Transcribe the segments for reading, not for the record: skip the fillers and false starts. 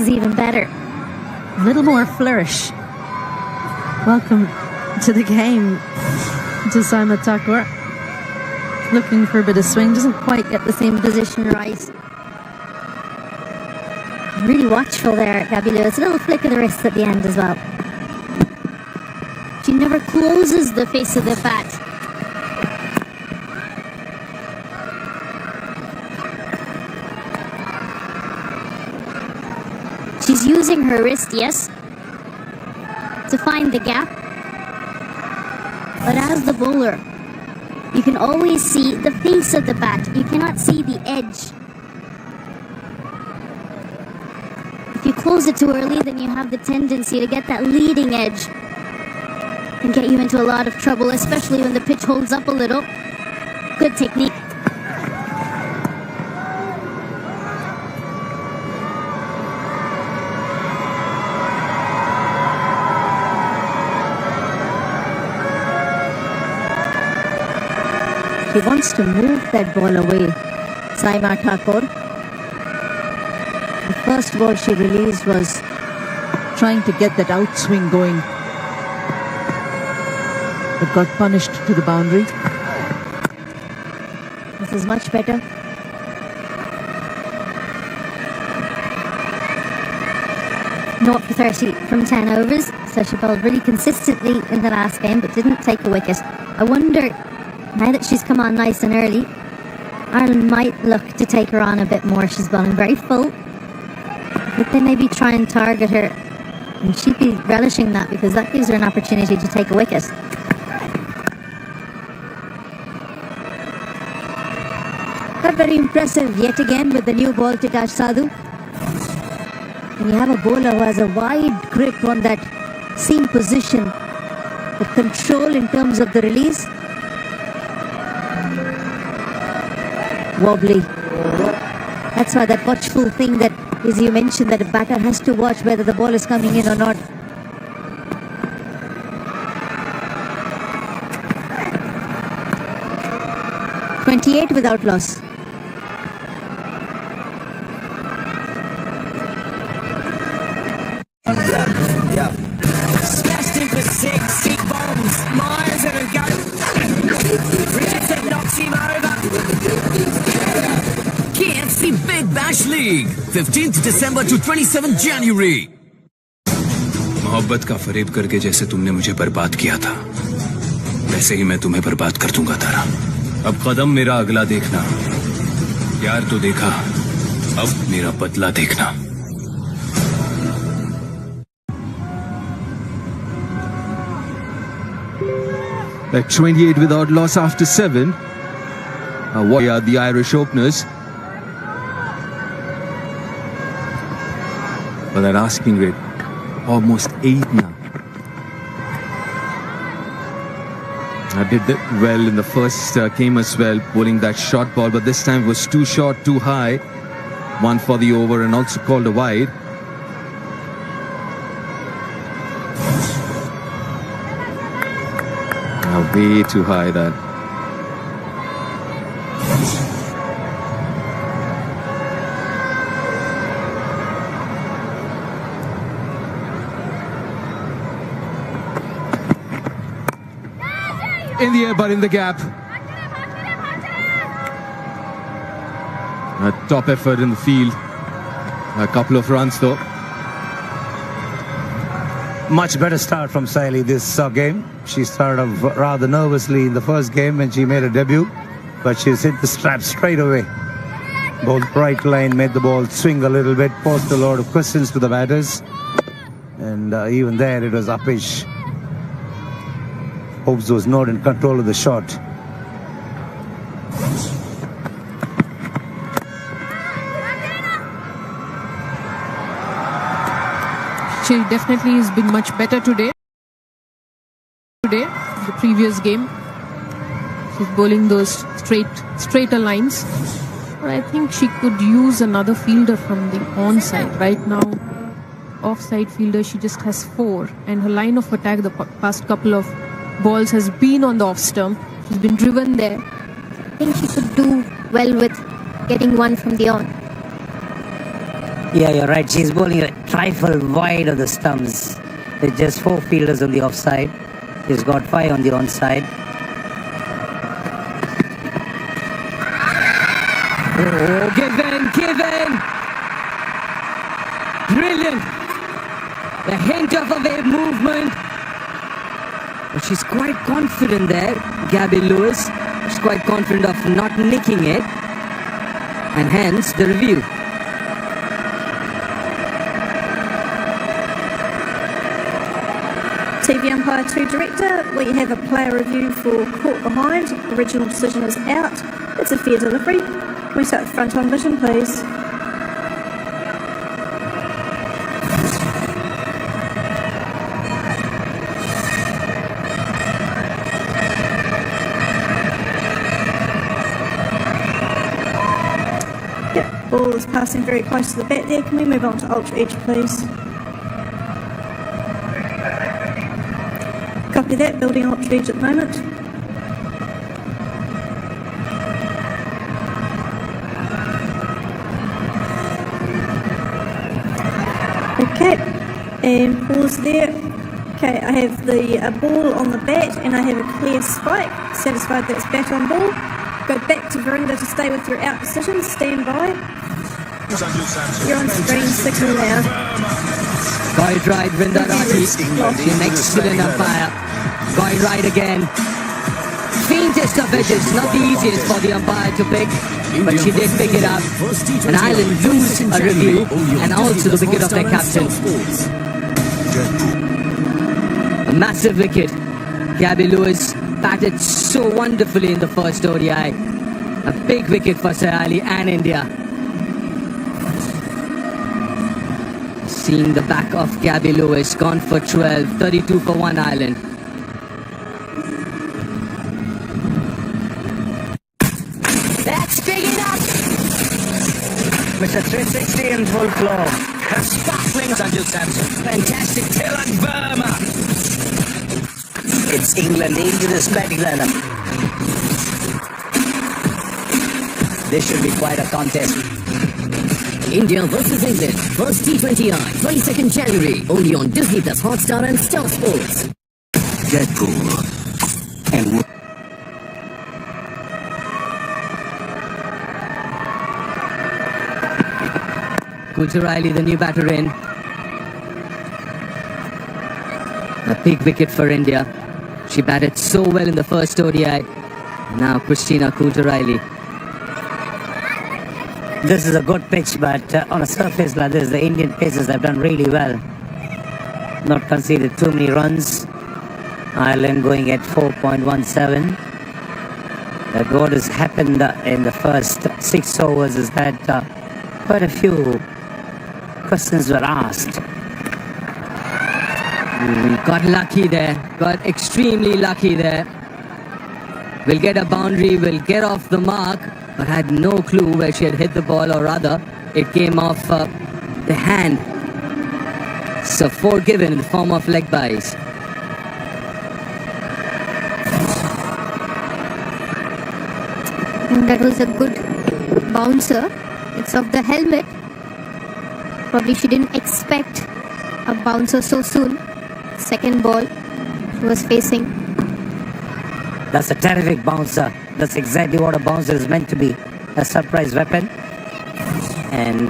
is even better. A little more flourish. Welcome to the game, Saima Thakur. Looking for a bit of swing, doesn't quite get the same Position right. Really watchful there, Gabby Lewis. A little flick of the wrist at the end as well. She never closes the face of the bat. She's using her wrist, yes, to find the gap. But as the bowler, you can always see the face of the bat. You cannot see the edge. If you close it too early, then you have the tendency to get that leading edge and get you into a lot of trouble, especially when the pitch holds up a little. Good technique. She wants to move that ball away, Saima Thakur. The first ball she released was trying to get that outswing going, but got punished to the boundary. This is much better. Not for 30 from 10 overs, so she bowled really consistently in the last game, but didn't take a wicket. I wonder, now that she's come on nice and early, Ireland might look to take her on a bit more. She's bowling very full, but they maybe try and target her, and she'd be relishing that because that gives her an opportunity to take a wicket. Not very impressive yet again with the new ball to Taj Sadhu. And you have a bowler who has a wide grip on that seam position, the control in terms of the release. Wobbly. That's why that watchful thing that, as you mentioned, that a batter has to watch whether the ball is coming in or not. .28 without loss. Smashed in for 6, big bombs, Myers and a go. Richardson knocks him over. KFC Big Bash League, 15th December to 27th January. मोहब्बत का फरेब करके जैसे तुमने मुझे बर्बाद किया था, वैसे ही मैं तुम्हें बर्बाद कर दूंगा तारा। अब कदम मेरा अगला देखना। प्यार तो देखा, अब मेरा बदला देखना। At 28 without loss after 7. What are the Irish openers? Well, that asking rate, almost 8 now. I did that well in the first game as well, bowling that short ball, but this time was too short, too high. One for the over and also called a wide. Way too high that. In the air, but in the gap. A top effort in the field. A couple of runs though. Much better start from Saili this game. She started off rather nervously in the first game when she made her debut, but she's hit the strap straight away. Bowled right line, made the ball swing a little bit, posed a lot of questions to the batters, and even there it was uppish. Hobbs was not in control of the shot. She definitely has been much better today. The previous game, she's bowling those straighter lines. But I think she could use another fielder from the onside. Right now, offside fielder, she just has 4, and her line of attack the past couple of balls has been on the off stump. She's been driven there. I think she could do well with getting one from the on. Yeah, you're right. She's bowling a trifle wide of the stumps. There's just 4 fielders on the offside. She's got 5 on the onside. Oh, give in! Brilliant! The hint of a wave movement. But she's quite confident there, Gabby Lewis. She's quite confident of not nicking it. And hence the review. TV umpire to director, we have a player review for caught behind. The original decision is out. It's a fair delivery. Can we start front on vision, please? Yep, ball is passing very close to the bat there. Can we move on to ultra edge, please? Copy that, building ultra edge at the moment. Okay, and pause there. Okay, I have the ball on the bat and I have a clear spike. Satisfied that's bat on ball. Go back to Verinda to stay with your out decision. Stand by. You're on screen, signal now. Got it right, Vrinda Rathi. She's an excellent umpire. Got it right again. Faintest of edges, not the easiest for the umpire to pick, but she did pick it up. And Ireland lose a review and also the wicket of their captain. A massive wicket. Gabby Lewis batted so wonderfully in the first ODI. A big wicket for Sayali and India. Seeing the back of Gabby Lewis, gone for 12, 32 for one Ireland. That's big enough! Mr. 360 in full flow. Sparkling Sanju Samson. Fantastic Tilak Verma. It's England into the spectacle. This should be quite a contest. India versus England. First T20I, 22nd January. Only on Disney Plus Hotstar and Star Sports. Deadpool. And Coulter Riley, the new batter in. A big wicket for India. She batted so well in the first ODI. Now Christina Coulter Riley. this is a good pitch, but on a surface like this, the Indian pacers have done really well. Not conceded too many runs. Ireland going at 4.17. That what has happened in the first 6 overs is that quite a few questions were asked. Got lucky there. Got extremely lucky there. Will get a boundary, will get off the mark, but had no clue where she had hit the ball, or rather, it came off the hand. So 4 given in the form of leg byes. And that was a good bouncer. It's off the helmet. Probably she didn't expect a bouncer so soon. Second ball she was facing. That's a terrific bouncer. That's exactly what a bouncer is meant to be. A surprise weapon. And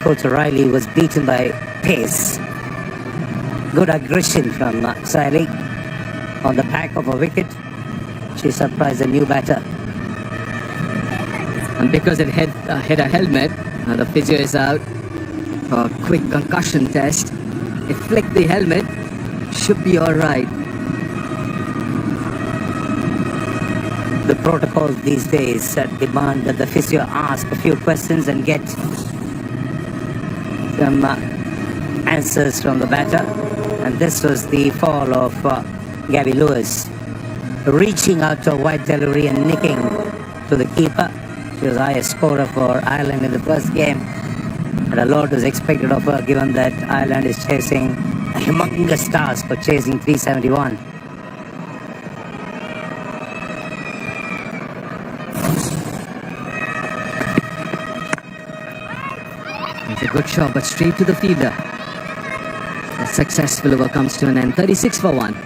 Coach Riley was beaten by pace. Good aggression from Saili on the back of a wicket. She surprised a new batter. And because it hit a helmet, the physio is out for a quick concussion test. It flicked the helmet. Should be alright. The protocols these days demand that the physio ask a few questions and get some answers from the batter. And this was the fall of Gabby Lewis. Reaching out to a wide delivery and nicking to the keeper. She was the highest scorer for Ireland in the first game. And a lot was expected of her given that Ireland is chasing a humongous task for chasing 371. Good shot, but straight to the fielder. A successful over comes to an end. 36 for 1.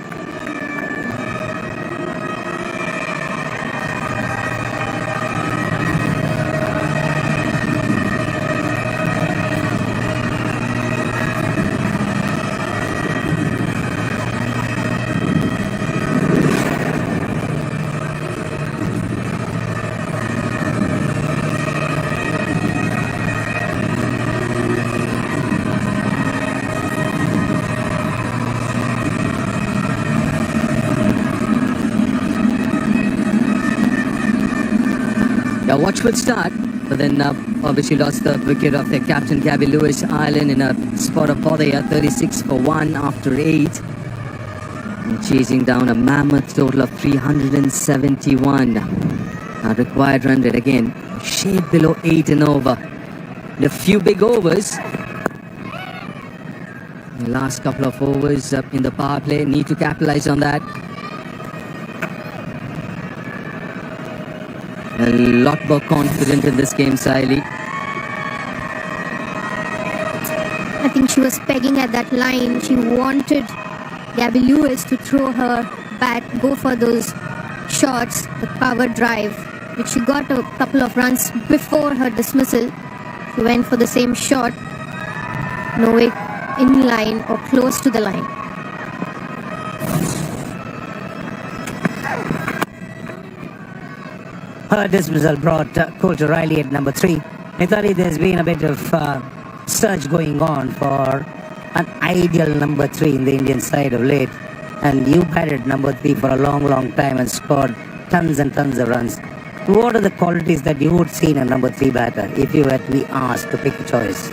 A watchful start, but then obviously lost the wicket of their captain Gabby Lewis, Ireland, in a spot of bother here. 36 for 1 after 8. And chasing down a mammoth total of 371. Now required run rate again, a shade below 8 and over. And a few big overs. The last couple of overs in the power play, need to capitalize on that. A lot more confident in this game, Saili. I think she was pegging at that line. She wanted Gabby Lewis to throw her bat, go for those shots, the power drive, which she got a couple of runs before her dismissal. She went for the same shot, no way in line or close to the line. Her dismissal brought Coach O'Reilly at number 3. Mithali, there's been a bit of search going on for an ideal number 3 in the Indian side of late. And you batted number 3 for a long, long time and scored tons and tons of runs. What are the qualities that you would see in a number 3 batter if you were to be asked to pick a choice?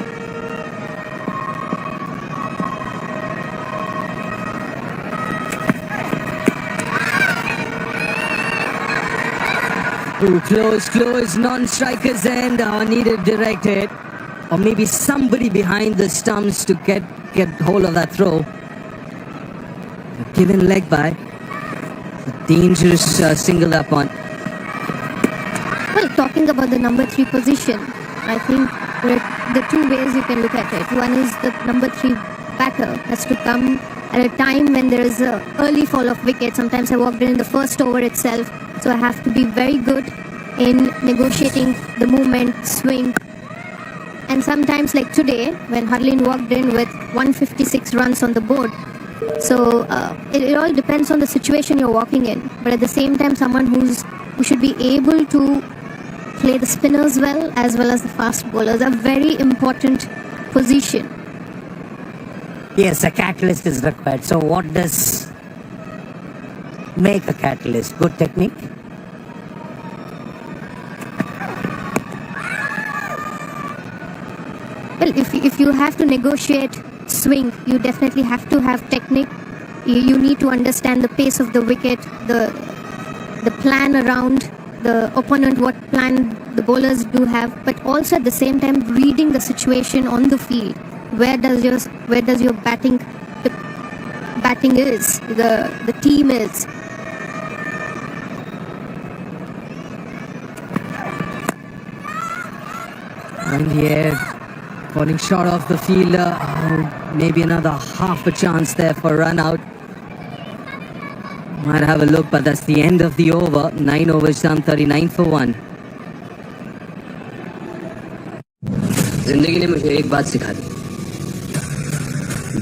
Ooh, close, non-strikers end, needed directed. Or maybe somebody behind the stumps to get hold of that throw. A given leg by. A dangerous single up on. Well, talking about the number 3 position, I think there are the two ways you can look at it. One is the number 3 batter has to come at a time when there is an early fall of wicket. Sometimes I walked in the first over itself. So I have to be very good in negotiating the movement, swing. And sometimes like today, when Harleen walked in with 156 runs on the board. So it all depends on the situation you're walking in. But at the same time, someone who should be able to play the spinners well as the fast bowlers. A very important position. Yes, a catalyst is required. So what does make a catalyst? Good technique? Well, if you have to negotiate swing, you definitely have to have technique. You need to understand the pace of the wicket, the plan around the opponent, what plan the bowlers do have, but also at the same time reading the situation on the field. Where does your batting is, the team is. And here, falling short of the fielder. Maybe another half a chance there for run out. Might have a look, but that's the end of the over. 9 overs done, 39 for 1. जिंदगी ने मुझे एक बात सिखा दी,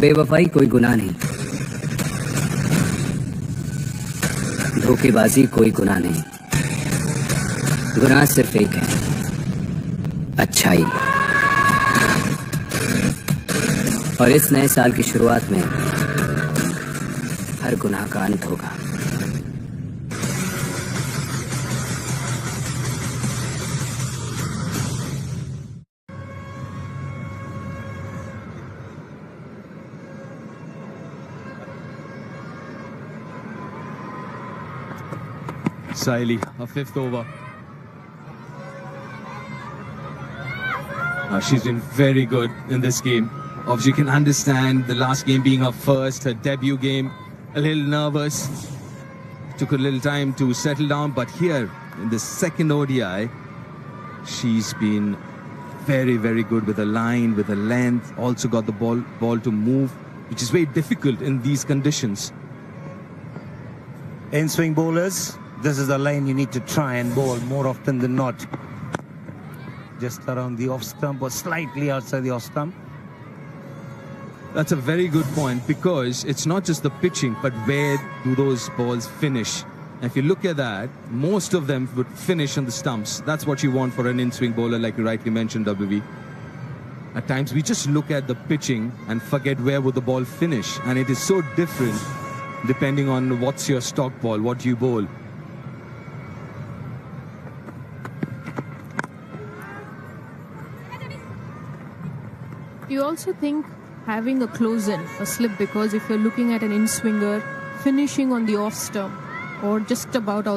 बेवफाई कोई गुनाह नहीं, धोखेबाजी कोई गुनाह नहीं, गुनाह सिर्फ एक है, अच्छाई। और इस नए साल की शुरुआत में हर गुनाह का अंत होगा। Saili, her 5th over. She's been very good in this game. Obviously, you can understand the last game being her first, her debut game. A little nervous. Took a little time to settle down. But here, in the second ODI, she's been very, very good with a line, with a length. Also got the ball to move, which is very difficult in these conditions. In-swing bowlers, this is the lane you need to try and bowl more often than not. Just around the off stump or slightly outside the off stump. That's a very good point, because it's not just the pitching, but where do those balls finish? And if you look at that, most of them would finish on the stumps. That's what you want for an in-swing bowler, like you rightly mentioned, WV. At times, we just look at the pitching and forget where would the ball finish. And it is so different depending on what's your stock ball, what you bowl. Do you also think having a close-in, a slip, because if you're looking at an in-swinger finishing on the off stump or just about outside